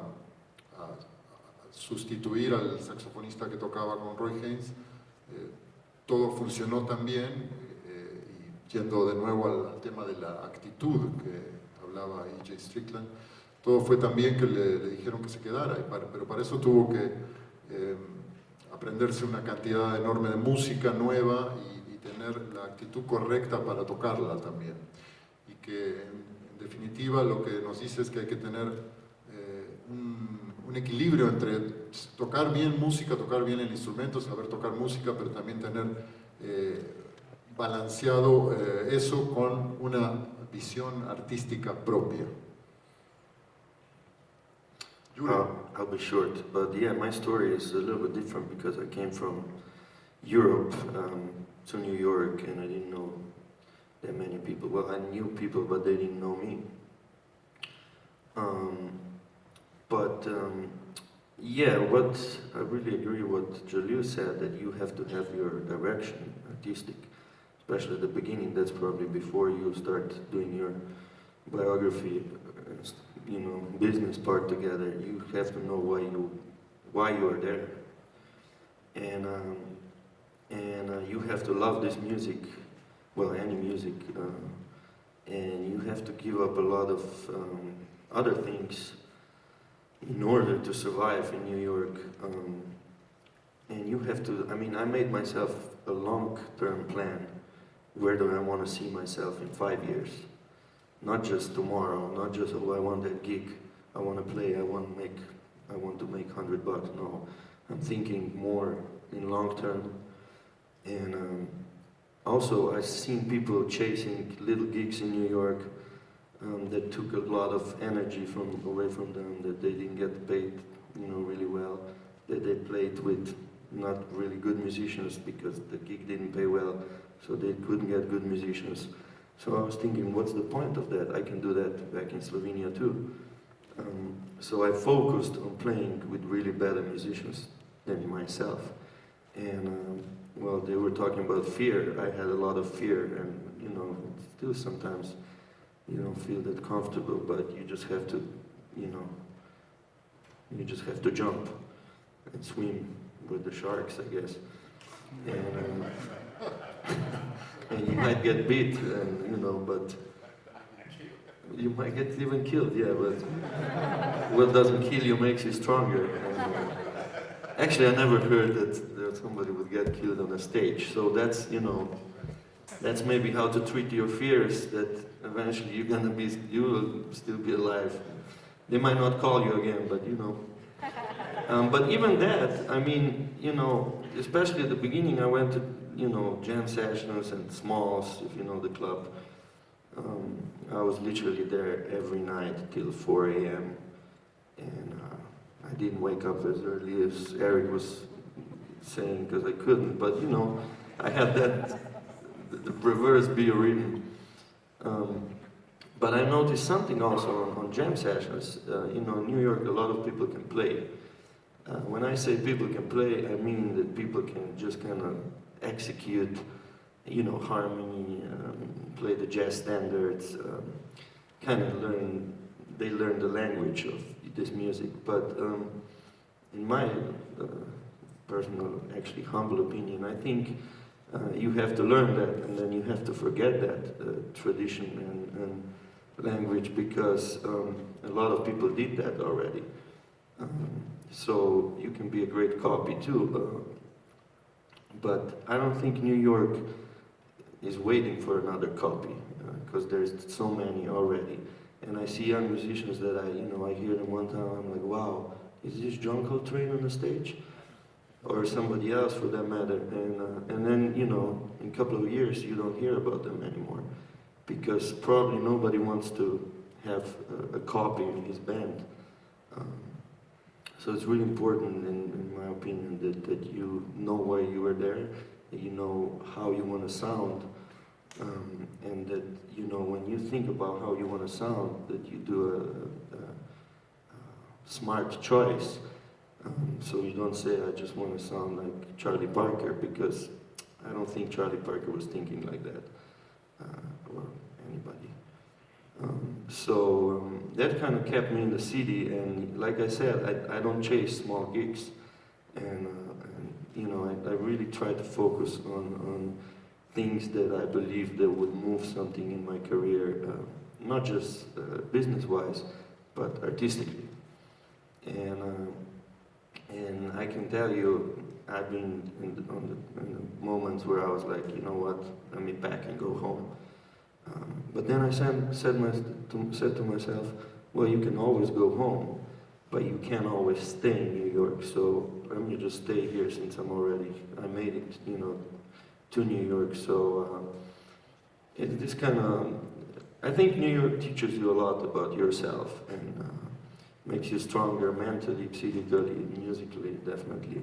sustituir al saxofonista que tocaba con Roy Haynes, todo funcionó tan bien, y yendo de nuevo al tema de la actitud que hablaba E.J. Strickland, todo fue tan bien que le dijeron que se quedara, pero para eso tuvo que aprenderse una cantidad enorme de música nueva y tener la actitud correcta para tocarla también. Y que en definitiva lo que nos dice es que hay que tener un equilibrio entre tocar bien música, tocar bien el instrumento, saber tocar música, pero también tener balanceado eso con una visión artística propia. Jure. I'll be short, but yeah, my story is a little bit different because I came from Europe to New York, and I didn't know that many people. Well, I knew people, but they didn't know me. Yeah, what I really agree with Jaleel said, that you have to have your direction, artistic, especially at the beginning. That's probably before you start doing your biography, business part together. You have to know why you are there, and you have to love this music, well, any music, and you have to give up a lot of other things in order to survive in New York. And you have to, I made myself a long-term plan. Where do I want to see myself in 5 years? Not just tomorrow, not just, I want that gig, I want to play, I want to make $100. No, I'm thinking more in long term. And also, I've seen people chasing little gigs in New York that took a lot of energy away from them, that they didn't get paid, really well, that they played with not really good musicians because the gig didn't pay well, so they couldn't get good musicians. So I was thinking, what's the point of that? I can do that back in Slovenia too. So I focused on playing with really better musicians than myself. And well, they were talking about fear. I had a lot of fear, and still sometimes you don't feel that comfortable, but you just have to, you just have to jump and swim with the sharks, I guess. And, and you might get beat, and but you might get even killed, yeah, but what doesn't kill you makes you stronger. And, actually, I never heard that somebody would get killed on a stage, so that's, That's maybe how to treat your fears, that eventually you will still be alive. They might not call you again, but you know. But even that, I mean, you know, especially at the beginning, I went to, you know, jam sessions and smalls, if you know the club. I was literally there every night till 4 a.m. And I didn't wake up as early as Eric was saying, because I couldn't. But, you know, I had that, the reverse biorhythm. But I noticed something also on jam sessions. You know, in New York, a lot of people can play. When I say people can play, I mean that people can just kind of execute, you know, harmony, play the jazz standards, kind of they learn the language of this music. But in my personal, actually humble opinion, I think you have to learn that, and then you have to forget that tradition and language, because a lot of people did that already. So you can be a great copy too, but I don't think New York is waiting for another copy, because there's so many already. And I see young musicians that I hear them one time, I'm like, wow, is this John Coltrane on the stage? Or somebody else for that matter. And then, you know, in a couple of years you don't hear about them anymore, because probably nobody wants to have a copy in his band. So it's really important, in my opinion, that you know why you were there, that you know how you want to sound, and that, you know, when you think about how you want to sound, that you do a smart choice. So you don't say, I just want to sound like Charlie Parker, because I don't think Charlie Parker was thinking like that, or anybody. So that kind of kept me in the city, and like I said, I don't chase small gigs, and you know, I really try to focus on things that I believe that would move something in my career, not just business-wise, but artistically. And I can tell you, I've been in the moments where I was like, you know what, let me pack and go home. But then I said to myself, well, you can always go home, but you can't always stay in New York. So let me just stay here, since I made it, you know, to New York. So it's this kind of, I think New York teaches you a lot about yourself, and makes you stronger mentally, psychically, musically, definitely.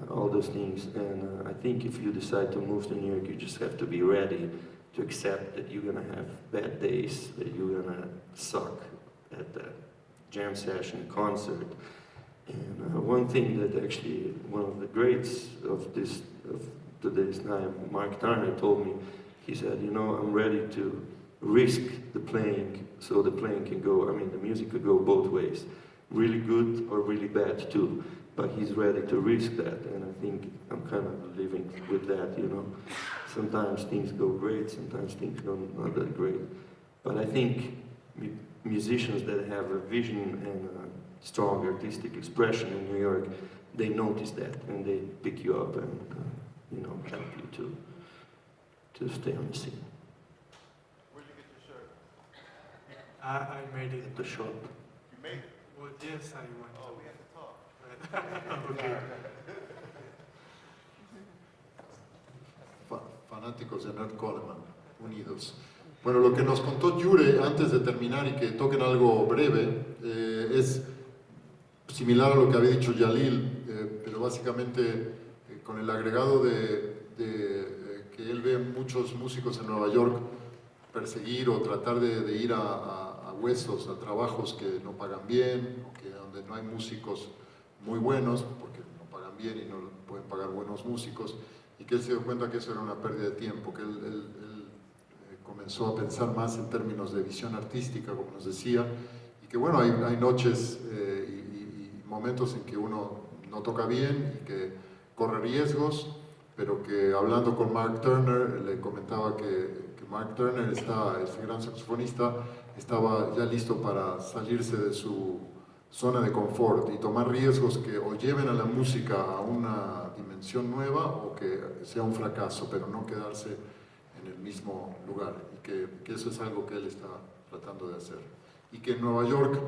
All those things. And I think if you decide to move to New York, you just have to be ready to accept that you're gonna have bad days, that you're gonna suck at the jam session, concert. And one thing that actually, one of the greats of today's time, Mark Turner, told me, he said, you know, I'm ready to risk the playing, so the playing can go, I mean, the music could go both ways, really good or really bad too. But he's ready to risk that, and I think I'm kind of living with that, you know. Sometimes things go great, sometimes things go not that great. But I think musicians that have a vision and a strong artistic expression in New York, they notice that, and they pick you up and, you know, help you to stay on the scene. Where'd you get your shirt? I made it. At the shop. You made it? Well, yes, I went Oh, we have to talk. Okay. Fanáticos de Nerd Coleman, unidos. Bueno, lo que nos contó Jure antes de terminar y que toquen algo breve es similar a lo que había dicho Jaleel, pero básicamente con el agregado de que él ve muchos músicos en Nueva York perseguir o tratar de ir a huesos, a trabajos que no pagan bien, o que donde no hay músicos muy buenos, porque no pagan bien y no pueden pagar buenos músicos, y que él se dio cuenta que eso era una pérdida de tiempo, que él comenzó a pensar más en términos de visión artística, como nos decía, y que bueno, hay noches y momentos en que uno no toca bien y que corre riesgos, pero que hablando con Mark Turner, le comentaba que Mark Turner, este gran saxofonista, estaba ya listo para salirse de su zona de confort y tomar riesgos que o lleven a la música a una dimensión nueva o que sea un fracaso, pero no quedarse en el mismo lugar, y que eso es algo que él está tratando de hacer. Y que en Nueva York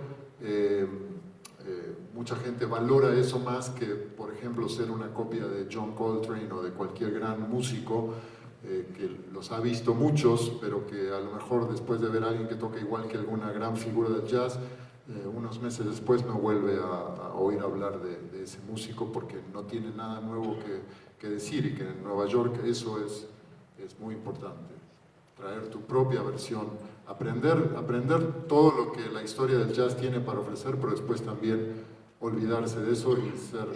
mucha gente valora eso más que, por ejemplo, ser una copia de John Coltrane o de cualquier gran músico, que los ha visto muchos, pero que a lo mejor después de ver a alguien que toca igual que alguna gran figura del jazz, unos meses después no vuelve a oír hablar de ese músico porque no tiene nada nuevo que decir, y que en Nueva York eso es muy importante. Traer tu propia versión, aprender todo lo que la historia del jazz tiene para ofrecer, pero después también olvidarse de eso y ser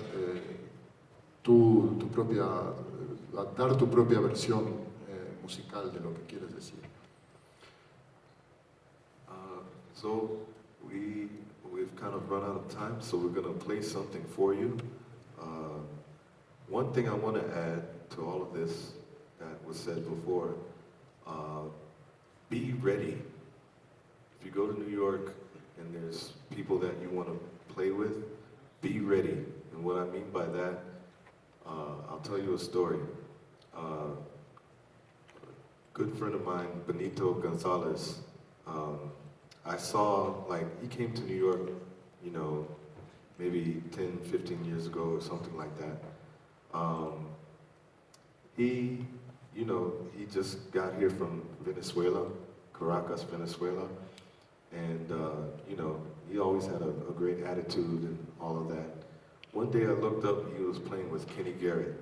dar tu propia versión musical de lo que quieres decir. So we've kind of run out of time, so we're going to play something for you. One thing I want to add to all of this that was said before, be ready. If you go to New York and there's people that you want to play with, be ready. And what I mean by that, I'll tell you a story. A good friend of mine, Benito Gonzalez, I saw, like, he came to New York, you know, maybe 10, 15 years ago or something like that. He just got here from Venezuela, Caracas, Venezuela, and, he always had a great attitude and all of that. One day I looked up, he was playing with Kenny Garrett.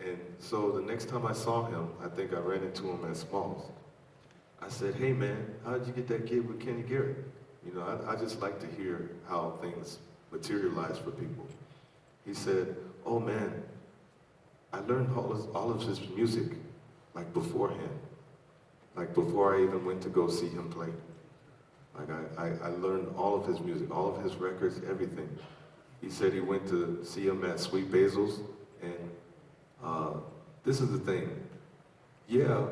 And so the next time I saw him, I think I ran into him at Smalls. I said, hey man, how did you get that gig with Kenny Garrett? You know, I just like to hear how things materialize for people. He said, oh man, I learned all of his music, like beforehand. Like before I even went to go see him play. Like I learned all of his music, all of his records, everything. He said he went to see him at Sweet Basil's, and this is the thing. Yeah,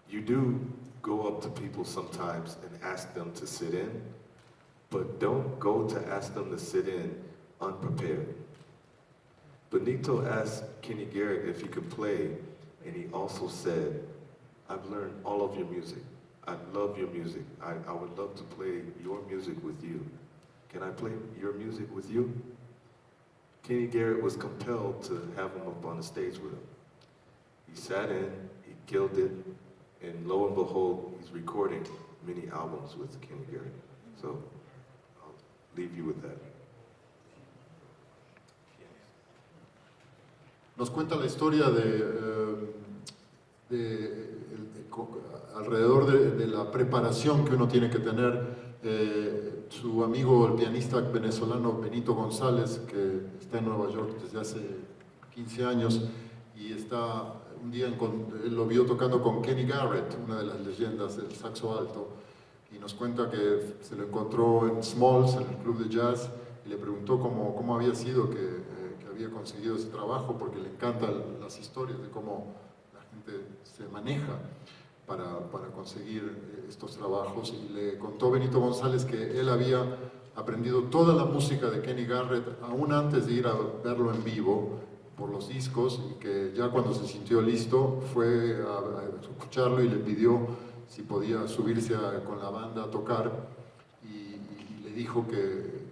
you do go up to people sometimes and ask them to sit in, but don't go to ask them to sit in unprepared. Benito asked Kenny Garrett if he could play, and he also said, I've learned all of your music. I love your music. I would love to play your music with you. Can I play your music with you? Kenny Garrett was compelled to have him up on the stage with him. He sat in, he killed it, and lo and behold, he's recording many albums with Kenny Garrett. So I'll leave you with that. Nos cuenta la historia alrededor de la preparación que uno tiene que tener. Su amigo, el pianista venezolano Benito González, que está en Nueva York desde hace 15 años, y un día él lo vio tocando con Kenny Garrett, una de las leyendas del saxo alto, y nos cuenta que se lo encontró en Smalls, en el club de jazz, y le preguntó cómo había sido que había conseguido ese trabajo, porque le encantan las historias de cómo la gente se maneja para conseguir estos trabajos, y le contó Benito González que él había aprendido toda la música de Kenny Garrett aún antes de ir a verlo en vivo por los discos, y que ya cuando se sintió listo fue a escucharlo y le pidió si podía subirse con la banda a tocar, y le dijo que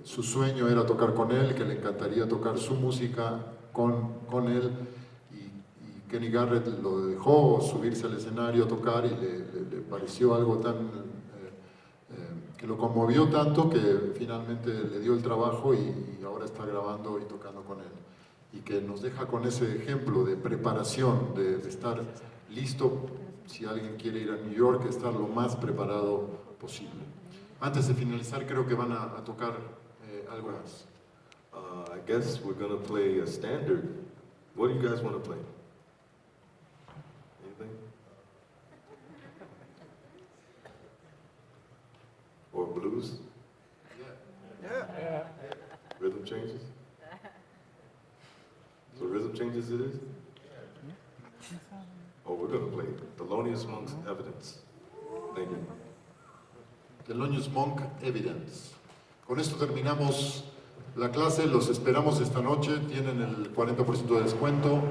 su sueño era tocar con él, que le encantaría tocar su música con él. Kenny Garrett lo dejó subirse al escenario a tocar, y le pareció algo tan que lo conmovió tanto que finalmente le dio el trabajo, y ahora está grabando y tocando con él. Y que nos deja con ese ejemplo de preparación, de estar listo si alguien quiere ir a New York, estar lo más preparado posible. Antes de finalizar, creo que van a tocar algo más. I guess we're going to play a standard. What do you guys want to play? Anything? Or blues? Yeah. Rhythm changes? So rhythm changes it is? Oh, we're going to play Thelonious Monk's Evidence. Thank you. Thelonious Monk, Evidence. Con esto terminamos la clase, los esperamos esta noche, tienen el 40% de descuento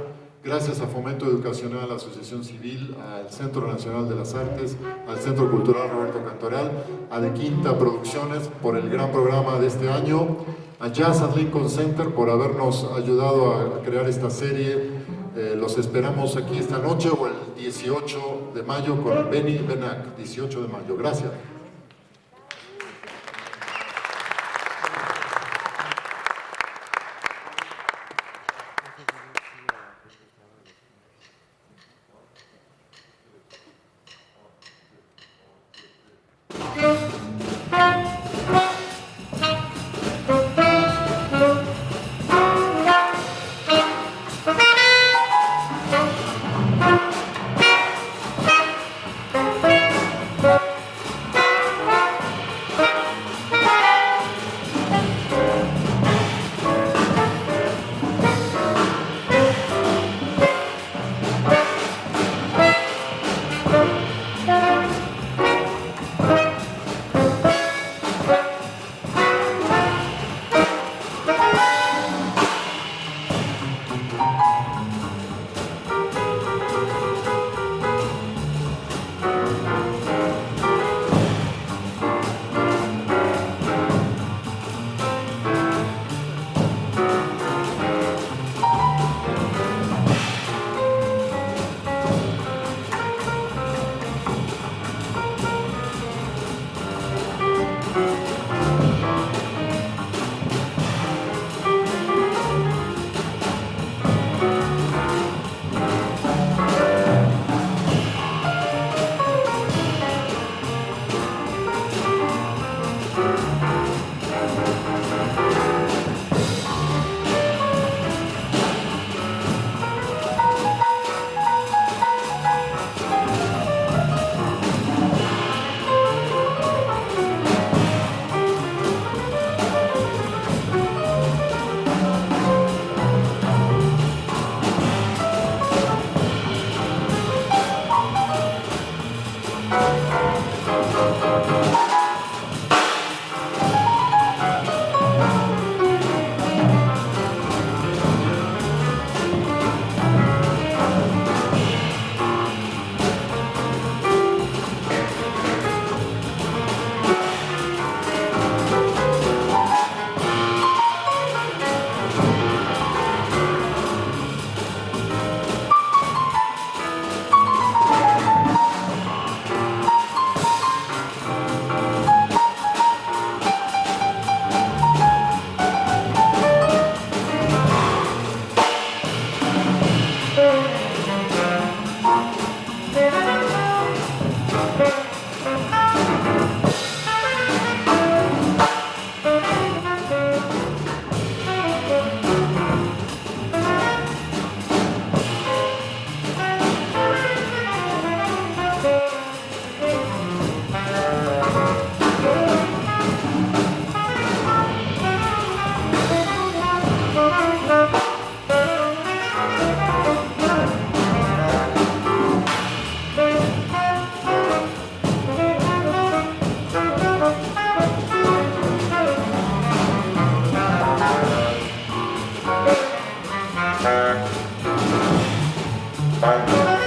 gracias a Fomento Educacional, Asociación Civil, al Centro Nacional de las Artes, al Centro Cultural Roberto Cantoral, a DeQuinta Producciones por el gran programa de este año, a Jazz at Lincoln Center por habernos ayudado a crear esta serie. Los esperamos aquí esta noche o el 18 de mayo con Benny Benac, 18 de mayo. Gracias. Bye.